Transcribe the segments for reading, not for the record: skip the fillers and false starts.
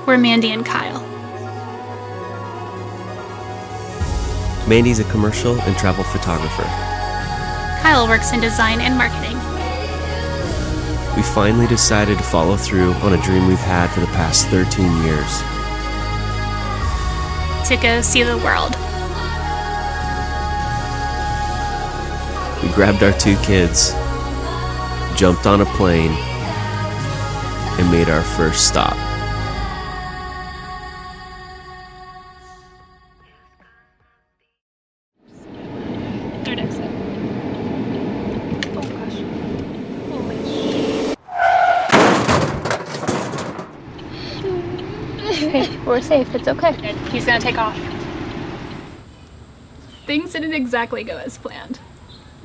we're Mandy and Kyle. Mandy's a commercial and travel photographer. Kyle works in design and marketing. We finally decided to follow through on a dream we've had for the past 13 years. To go see the world. We grabbed our 2 kids, jumped on a plane, and made our first stop. Third exit. Oh gosh. Holy shit. Okay, we're safe. It's okay. He's gonna take off. Things didn't exactly go as planned.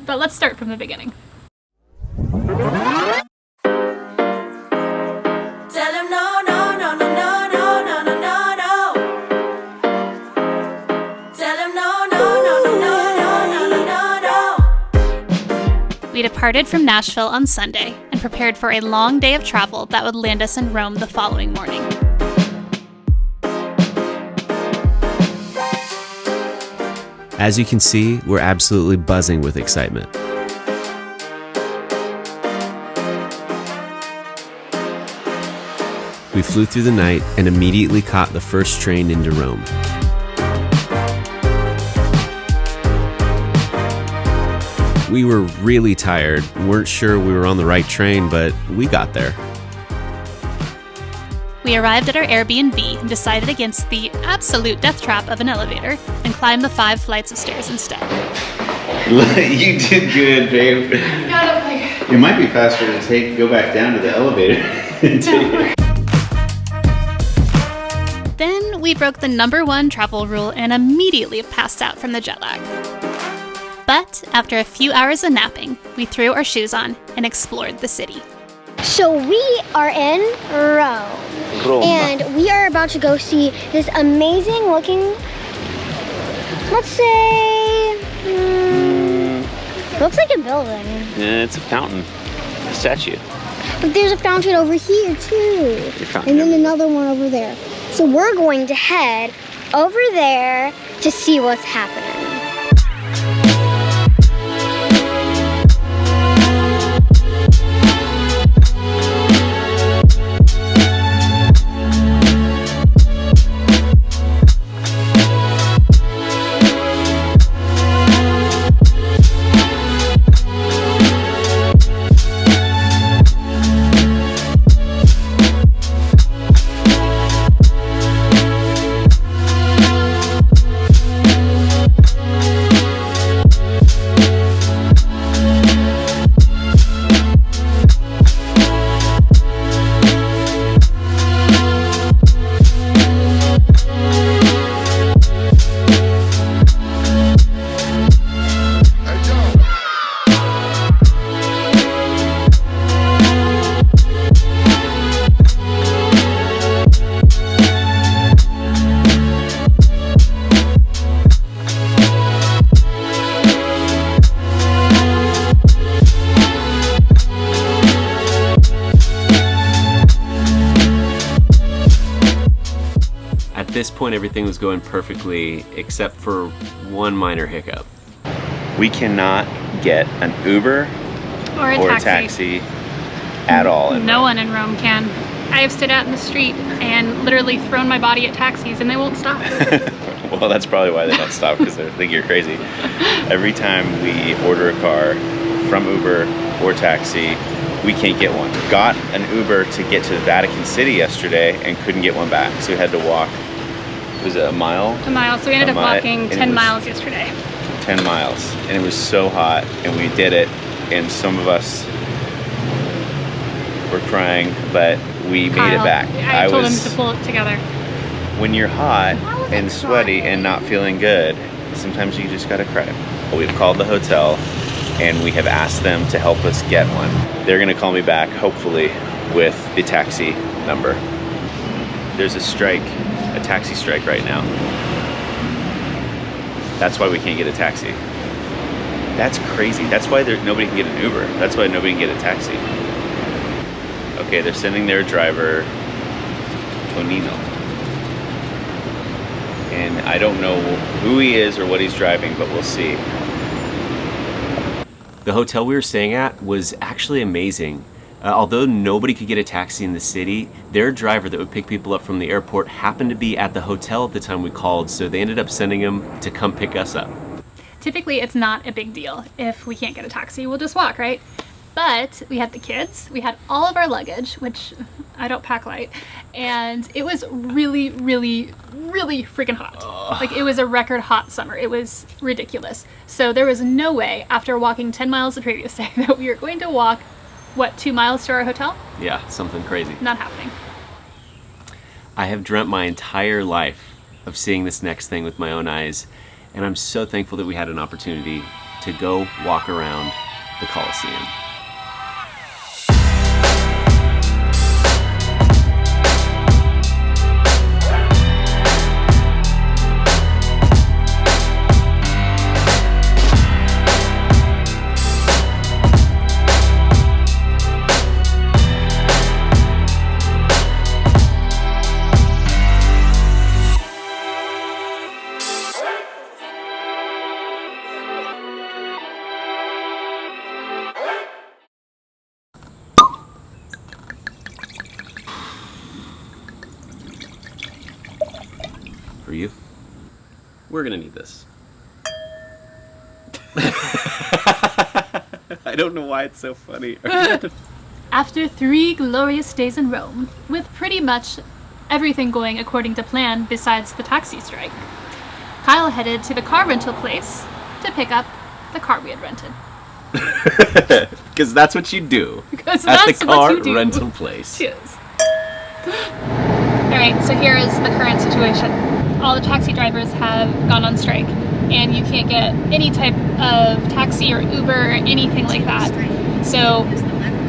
But let's start from the beginning. We departed from Nashville on Sunday and prepared for a long day of travel that would land us in Rome the following morning. As you can see, we're absolutely buzzing with excitement. We flew through the night and immediately caught the first train into Rome. We were really tired, weren't sure we were on the right train, but we got there. We arrived at our Airbnb and decided against the absolute death trap of an elevator and climbed the 5 flights of stairs instead. You did good, babe. It might be faster to go back down to the elevator and take it. Then we broke the #1 travel rule and immediately passed out from the jet lag. But after a few hours of napping, we threw our shoes on and explored the city. So we are in Rome, and we are about to go see this amazing looking, let's say, looks like a building. Yeah, it's a fountain, a statue. But there's a fountain over here too, and then another one over there. So we're going to head over there to see what's happening. At this point, everything was going perfectly except for one minor hiccup. We cannot get an Uber Or a taxi. at all. No one in Rome can. I have stood out in the street and literally thrown my body at taxis and they won't stop. Well, that's probably why they don't stop, because they think you're crazy. Every time we order a car from Uber or taxi, we can't get one. Got an Uber to get to the Vatican City yesterday and couldn't get one back, so we had to walk. Was it a mile? A mile. So we ended up walking 10 miles yesterday. 10 miles, and it was so hot, and we did it, and some of us were crying, but we made it back. I told him to pull it together. When you're hot and sweaty and not feeling good, sometimes you just gotta cry. We've called the hotel and we have asked them to help us get one. They're gonna call me back, hopefully, with the taxi number. There's a strike, a taxi strike right now. That's why we can't get a taxi. That's crazy. That's why nobody can get an Uber. That's why nobody can get a taxi. Okay, they're sending their driver, Tonino. and I don't know who he is or what he's driving, but we'll see. The hotel we were staying at was actually amazing. Although nobody could get a taxi in the city, their driver that would pick people up from the airport happened to be at the hotel at the time we called, so they ended up sending him to come pick us up. Typically, it's not a big deal. If we can't get a taxi, we'll just walk, right? But we had the kids, we had all of our luggage, which I don't pack light, and it was really, really, really freaking hot. Like, it was a record hot summer. It was ridiculous. So there was no way, after walking 10 miles the previous day, that we were going to walk, 2 miles to our hotel? Yeah, something crazy. Not happening. I have dreamt my entire life of seeing this next thing with my own eyes, and I'm so thankful that we had an opportunity to go walk around the Colosseum. For you, we're gonna need this. I don't know why it's so funny. After 3 glorious days in Rome, with pretty much everything going according to plan besides the taxi strike, Kyle headed to the car rental place to pick up the car we had rented. Because that's what you do Because at that's the what car you do. rental place. Cheers. Alright, so here is the current situation. All the taxi drivers have gone on strike, and you can't get any type of taxi or Uber or anything like that. So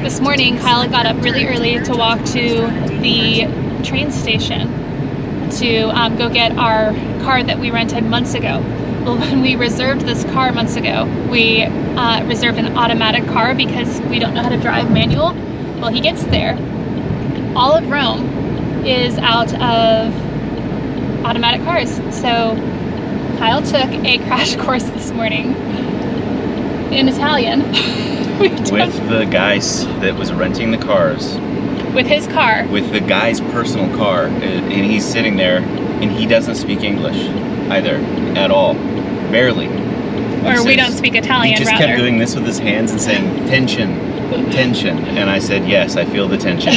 this morning, Kyle got up really early to walk to the train station to go get our car that we rented months ago. Well, when we reserved this car months ago, we reserved an automatic car because we don't know how to drive manual. Well, he gets there. All of Rome is out of automatic cars. So Kyle took a crash course this morning in Italian. With the guys that was renting the cars. With his car. With the guy's personal car. And he's sitting there, and he doesn't speak English either, at all. Barely. Or we don't speak Italian, He just rather. kept doing this with his hands and saying, tension, tension. And I said, yes, I feel the tension.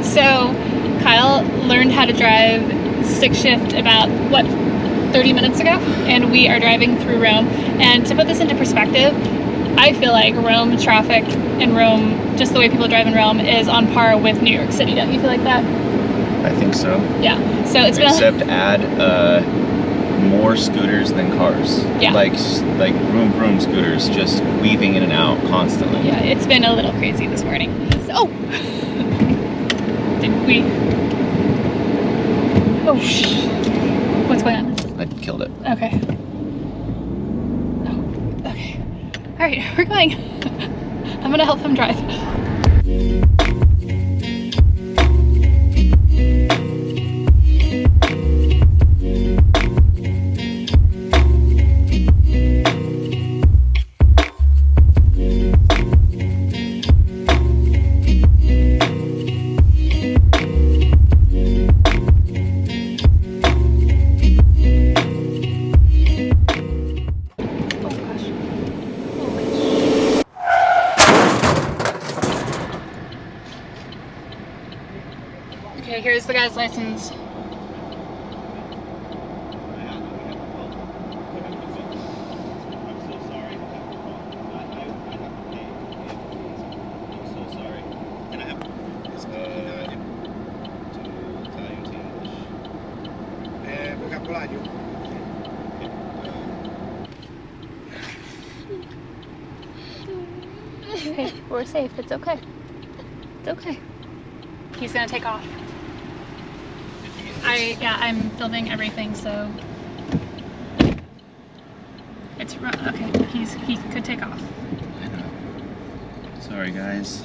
So Kyle learned how to drive stick shift about, 30 minutes ago? And we are driving through Rome. And to put this into perspective, I feel like Rome traffic in Rome, just the way people drive in Rome, is on par with New York City. Don't you feel like that? I think so. Yeah. So it's been Except add more scooters than cars. Yeah. Like vroom vroom scooters, just weaving in and out constantly. Yeah, it's been a little crazy this morning. So, did we? Oh, what's going on? I killed it. Okay. Oh, okay. All right, we're going. I'm gonna help him drive. Okay, here's the guy's license. Okay, we're safe. It's okay. It's okay. He's gonna take off. I'm filming everything, so it's okay. He could take off. I know. Sorry, guys.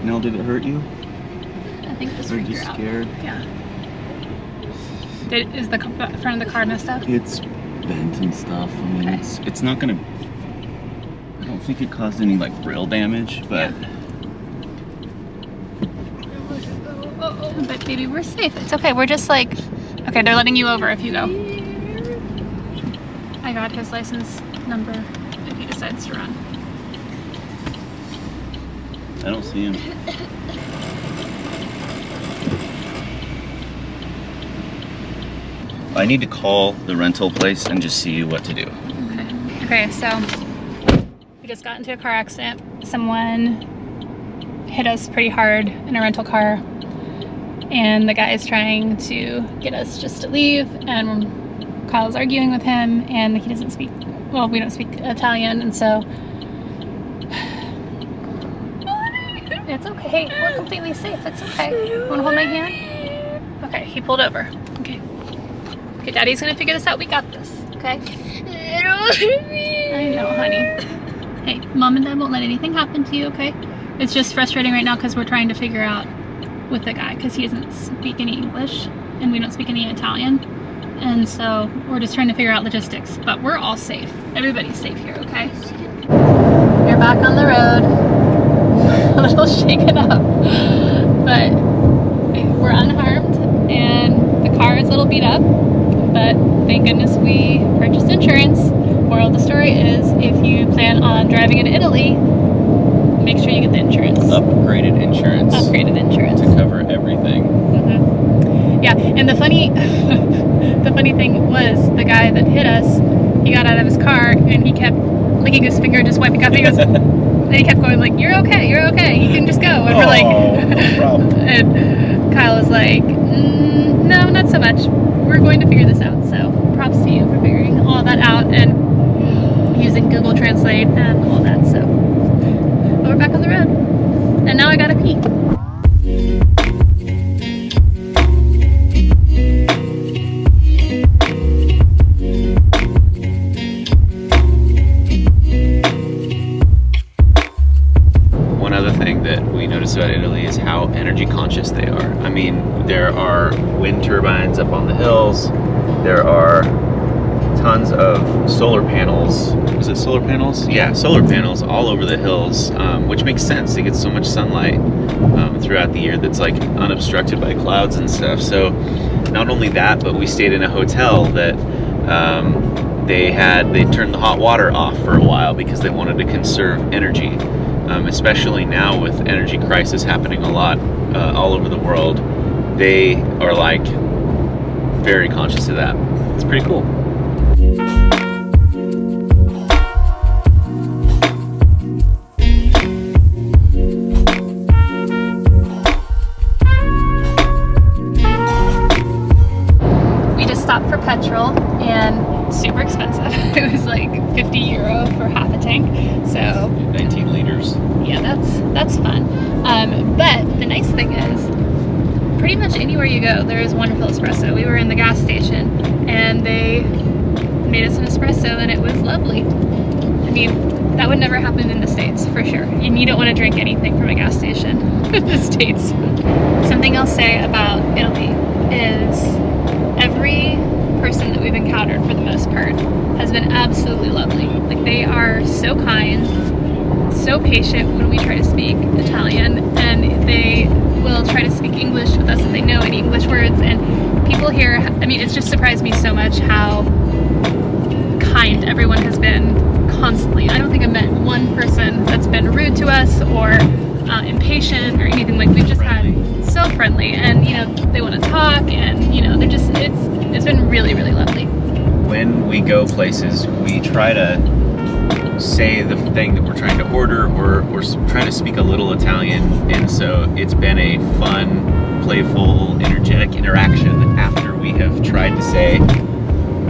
Nell, did it hurt you? think this They're freaked just her out. scared. Yeah. Is the front of the car messed up? It's bent and stuff. I mean, Okay. it's not gonna. I don't think it caused any like real damage, but. But baby, we're safe. It's okay. We're just like, okay, they're letting you over if you go. I got his license number if he decides to run. I don't see him. I need to call the rental place and just see what to do. Okay, so we just got into a car accident. Someone hit us pretty hard in a rental car, and the guy is trying to get us just to leave, and Kyle's arguing with him, and he doesn't speak, well, we don't speak Italian, and so it's okay. We're completely safe. It's okay. You want to hold my hand? Okay, he pulled over. Okay. Okay, Daddy's gonna figure this out. We got this. Okay? I know, honey. Hey, Mom and Dad won't let anything happen to you, okay? It's just frustrating right now because we're trying to figure out with the guy because he doesn't speak any English and we don't speak any Italian. And so we're just trying to figure out logistics. But we're all safe. Everybody's safe here, okay? You're back on the road. A little shaken up. But we're unharmed and the car is a little beat up. But thank goodness we purchased insurance. Moral of the story is if you plan on driving into Italy, make sure you get the insurance. Upgraded insurance. Upgraded insurance. To cover everything. Mm-hmm. Yeah, and the funny thing was the guy that hit us, he got out of his car and he kept licking his finger, just wiping up. And he kept going like, "You're okay, you can just go." And we're like, no problem. And Kyle was like, "No, not so much. We're going to figure this out." So props to you for figuring all that out and using Google Translate and all that. So but we're back on the road, and now I gotta pee. One other thing that we noticed about Italy is how energy conscious they are. I mean, there are wind turbines up on the hills. There are tons of solar panels. Is it solar panels? Yeah, solar panels all over the hills, which makes sense. They get so much sunlight throughout the year that's like unobstructed by clouds and stuff. So not only that, but we stayed in a hotel that they turned the hot water off for a while because they wanted to conserve energy. Especially now with energy crisis happening a lot all over the world, they are like very conscious of that. It's pretty cool. We just stopped for petrol and super expensive. It was like €50 for half a tank. So 19 liters. yeah, that's fun. But the nice thing is, pretty much anywhere you go, there is wonderful espresso. We were in the gas station and they made us an espresso and it was lovely. I mean, that would never happen in the States for sure. And you don't want to drink anything from a gas station in the States. Something I'll say about Italy is every person that we've encountered for the most part has been absolutely lovely. Like they are so kind, so patient when we try to speak Italian, and they will try to speak English with us if they know any English words. And people here, I mean, it's just surprised me so much how kind everyone has been constantly. I don't think I've met one person that's been rude to us or impatient or anything. Like we've just had so friendly, and you know, they want to talk, and you know, they're just, it's been really, really lovely. When we go places, we try to say the thing that we're trying to order, or we're trying to speak a little Italian, and so it's been a fun, playful, energetic interaction after we have tried to say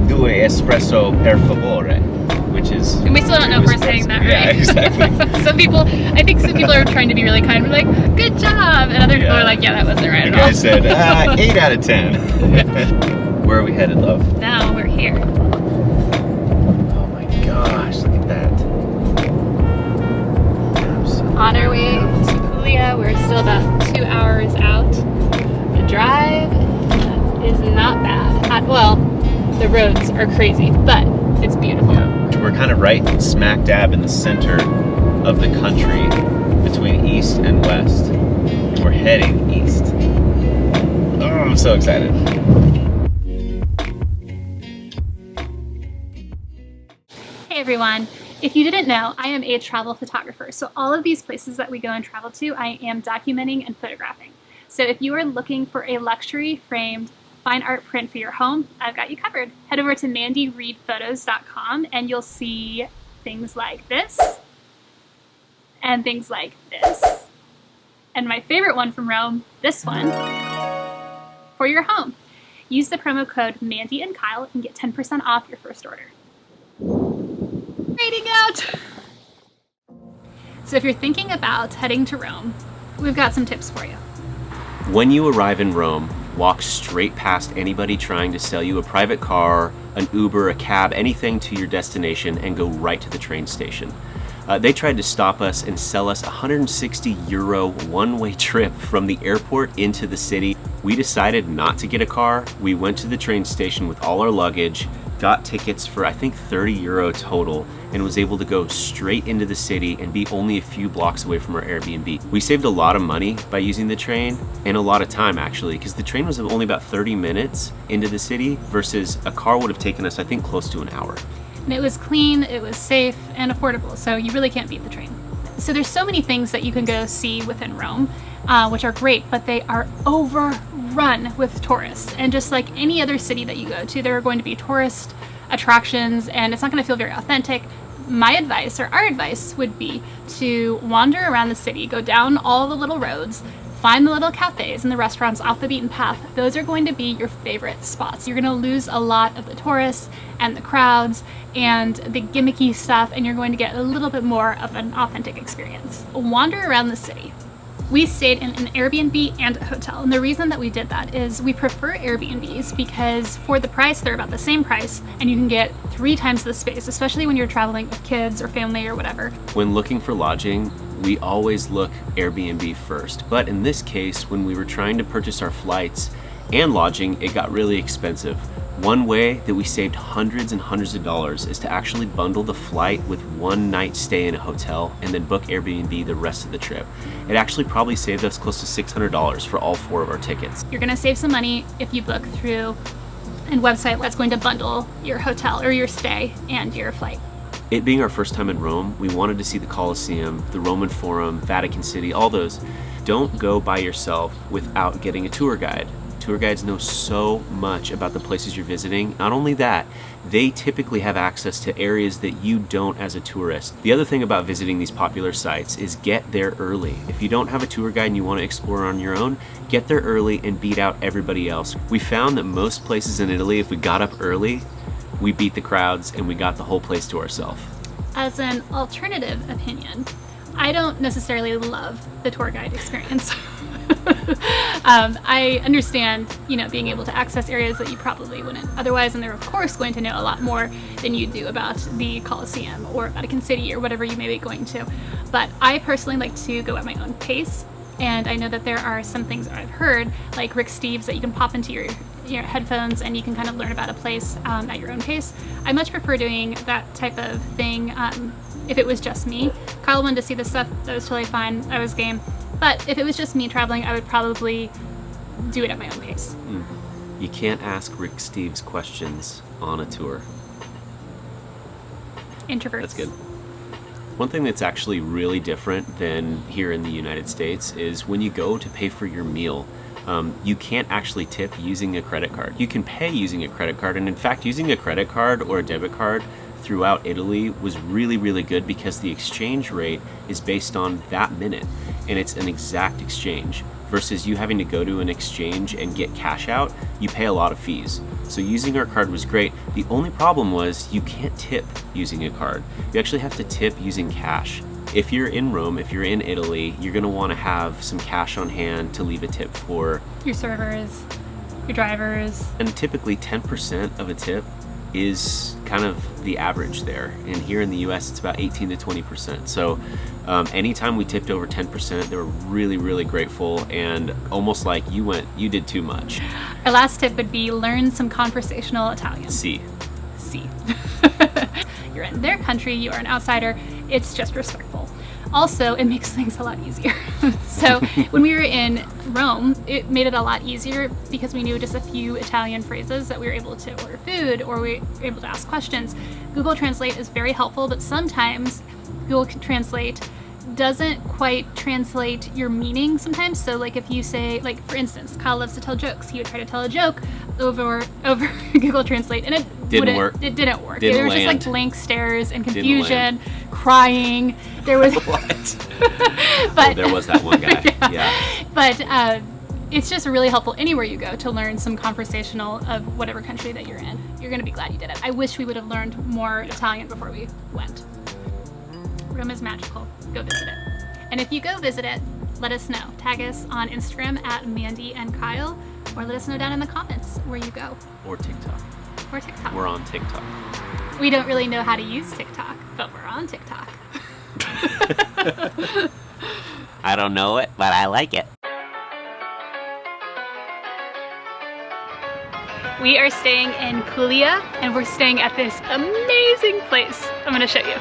"Due espresso per favore," which is, and we still don't know if we're saying that right. Yeah, exactly. I think some people are trying to be really kind. We're like, "Good job," and other people are like, "Yeah, that wasn't right You at all." guys said 8 out of 10. Where are we headed, love? Now we're here. Oh my gosh, look at that. On our way to Puglia. We're still about 2 hours out. drive is not bad. Well, the roads are crazy, but it's beautiful. Yeah. We're kind of right smack dab in the center of the country between east and west. And we're heading east. Oh, I'm so excited. Hey everyone. If you didn't know, I am a travel photographer. So all of these places that we go and travel to, I am documenting and photographing. So if you are looking for a luxury framed fine art print for your home, I've got you covered. Head over to mandyreedphotos.com and you'll see things like this and things like this. And my favorite one from Rome, this one, for your home. Use the promo code Mandy and Kyle and get 10% off your first order. Rating out! So if you're thinking about heading to Rome, we've got some tips for you. When you arrive in Rome, walk straight past anybody trying to sell you a private car, an Uber, a cab, anything to your destination, and go right to the train station. They tried to stop us and sell us a €160 one-way trip from the airport into the city. We decided not to get a car. We went to the train station with all our luggage, got tickets for I think €30 total, and was able to go straight into the city and be only a few blocks away from our Airbnb. We saved a lot of money by using the train, and a lot of time actually, because the train was only about 30 minutes into the city versus a car would have taken us I think close to an hour. And it was clean, it was safe, and affordable, so you really can't beat the train. So there's so many things that you can go see within Rome, which are great, but they are overrun with tourists. And just like any other city that you go to, there are going to be tourist attractions, and it's not going to feel very authentic. My advice, or our advice, would be to wander around the city, go down all the little roads, find the little cafes and the restaurants off the beaten path. Those are going to be your favorite spots. You're going to lose a lot of the tourists and the crowds and the gimmicky stuff, and you're going to get a little bit more of an authentic experience. Wander around the city. We stayed in an Airbnb and a hotel, and the reason that we did that is we prefer Airbnbs because for the price, they're about the same price, and you can get 3 times the space, especially when you're traveling with kids or family or whatever. When looking for lodging, we always look Airbnb first, but in this case, when we were trying to purchase our flights and lodging, it got really expensive. One way that we saved hundreds and hundreds of dollars is to actually bundle the flight with 1 night stay in a hotel and then book Airbnb the rest of the trip. It actually probably saved us close to $600 for all 4 of our tickets. You're gonna save some money if you book through a website that's going to bundle your hotel or your stay and your flight. It being our first time in Rome, we wanted to see the Colosseum, the Roman Forum, Vatican City, all those. Don't go by yourself without getting a tour guide. Tour guides know so much about the places you're visiting. Not only that, they typically have access to areas that you don't as a tourist. The other thing about visiting these popular sites is get there early. If you don't have a tour guide and you want to explore on your own, get there early and beat out everybody else. We found that most places in Italy, if we got up early, we beat the crowds and we got the whole place to ourselves. As an alternative opinion, I don't necessarily love the tour guide experience. I understand, being able to access areas that you probably wouldn't otherwise, and they're of course going to know a lot more than you do about the Colosseum or Vatican City or whatever you may be going to. But I personally like to go at my own pace, and I know that there are some things that I've heard, like Rick Steves, that you can pop into your headphones and you can kind of learn about a place at your own pace. I much prefer doing that type of thing if it was just me. Kyle wanted to see this stuff, that was totally fine, I was game. But if it was just me traveling, I would probably do it at my own pace. You can't ask Rick Steves questions on a tour. Introverts. That's good. One thing that's actually really different than here in the United States is when you go to pay for your meal, you can't actually tip using a credit card. You can pay using a credit card, and in fact, using a credit card or a debit card throughout Italy was really, really good because the exchange rate is based on that minute, and it's an exact exchange. Versus you having to go to an exchange and get cash out, you pay a lot of fees. So using our card was great. The only problem was you can't tip using a card. You actually have to tip using cash. If you're in Rome, if you're in Italy, you're gonna wanna have some cash on hand to leave a tip for your servers, your drivers. And typically 10% of a tip is kind of the average there. And here in the US, it's about 18 to 20%. So anytime we tipped over 10%, they were really, really grateful, and almost like you did too much. Our last tip would be learn some conversational Italian. See. You're in their country, you are an outsider, it's just respectful. Also, it makes things a lot easier. So when we were in Rome, it made it a lot easier because we knew just a few Italian phrases that we were able to order food, or we were able to ask questions. Google Translate is very helpful, but sometimes Google Translate doesn't quite translate your meaning sometimes. So like if you say, like for instance, Kyle loves to tell jokes, he would try to tell a joke over Google Translate, and it didn't work. There was just like blank stares and confusion, crying. There was but there was that one guy. Yeah. But it's just really helpful anywhere you go to learn some conversational of whatever country that you're in. You're gonna be glad you did it. I wish we would have learned more Italian before we went. Rome is magical. Go visit it. And if you go visit it, let us know. Tag us on Instagram at Mandy and Kyle, or let us know down in the comments where you go. Or TikTok. We're on TikTok. We don't really know how to use TikTok, but we're on TikTok. I don't know it, but I like it. We are staying in Puglia, and we're staying at this amazing place. I'm going to show you.